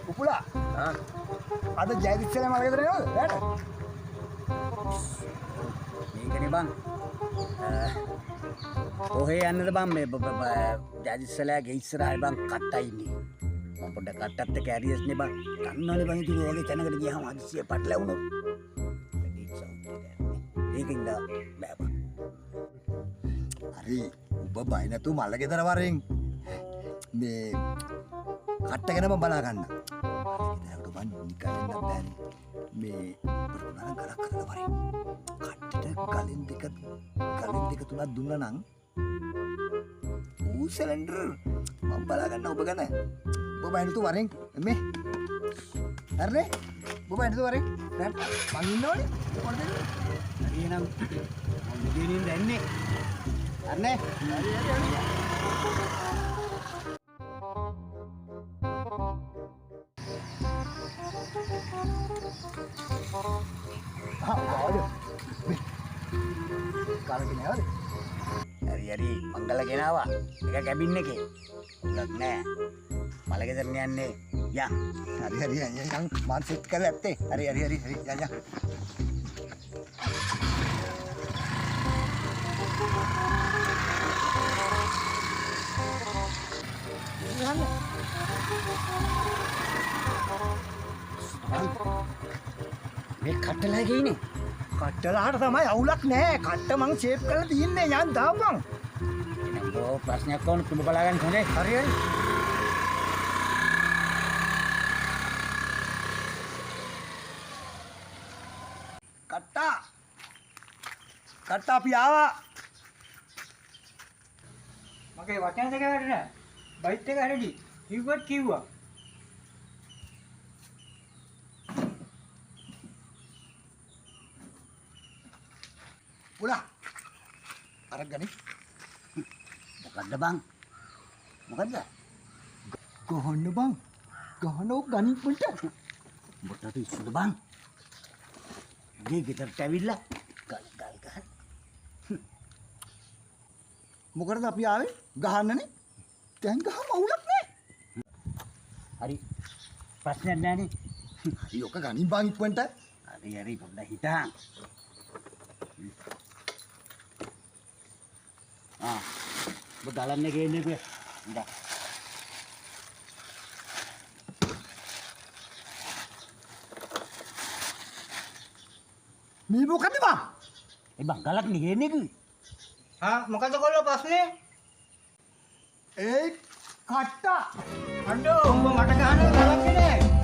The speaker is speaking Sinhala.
උපුලා අද ජයදිස්සලේ මලකද නේද? රැට. මේකනේ බං. ඔහේ යන්නද බං මේ ජයදිස්සලගේ ඉස්සරහේ බං කට්ටයි ඉන්නේ. මම පොඩ්ඩක් කට්ටත් එක්ක ඇරියස් නේ බං. දන්නවනේ බං ඉතින් ඔයගේ තැනකට ගියාම අදිසිය පටලැවුණොත්. ඒකින්ද බෑ බං. හරි. ඔබ බය නැතුව මල්ල ගෙදර වරෙන් මේ කට්ට ගැන මම බලා ගන්න. ගෙදරට බන් නිකන් ඉන්න බෑනේ. මේ පුරුණා ගලක් කරලා වරෙන්. කට්ටට ගලින් දෙක තුනක් දුන්නා නම් ඌ සිලින්ඩර් මම බලා ගන්න ඔබ ගැන. ඔබ බය නැතුව වරෙන් මේ. හරිනේ? ඔබ බය නැතුව වරෙන්. දැන් මං ඉන්නවනේ. කොහොමද දෙන්නේ? හරි එහෙනම් මම දෙනින් දැන්නේ. හරිනේ? හරි. හරි මංගල ගෙනාවා. එක කැබින් එකේ. උලක් නෑ. මල ගෙදර යන්නේ. යා. හරි යන් මං සෙට් කරලා ඇත්තේ. හරි යන්. මේ කට්ටලා ගිනේ. කට්ටලාට තමයි අවුලක් නෑ. කට්ට මං ෂේප් කරලා තියන්නේ යන් දාපන්. එහෙනම් බෝ ප්‍රශ්නයක් කොහොමද තුඹ බලාගන්න හොඳේ. හරි. කට්ට අපි ආවා. මගේ වචන දෙක වැඩ නෑ. බයිට් එක හැරෙදි. කිව්වත් කිව්වා. පුලා. අරගනි. මොකද්ද බං? මොකද්ද? ගහන්න බං. ගහනෝ ගනිප්පුන්ට. මොකටද ඉස්සුද බං? ගේ ගෙදරට ඇවිල්ලා ගල් ගහන. මොකටද අපි ආවේ? ගහන්නනේ. දැන් ගහම අවුලක් නෑ. හරි. ප්‍රශ්නයක් නෑනේ. හරි ඔක ගනින් බං ඉක්මනට. හරි පොඩ්ඩක් හිටහන්. ඔබ ගලන්නේ ගේන්නේ කොහෙද? ඉඳා. මේ මොකද බං? ඒ බං ගලක් නේ ගේන්නේ කිව්වේ. මොකද කොල්ලෝ ප්‍රශ්නේ? ඒ කට්ට. අඬෝ උඹ මට ගහන ගලක් නෑ.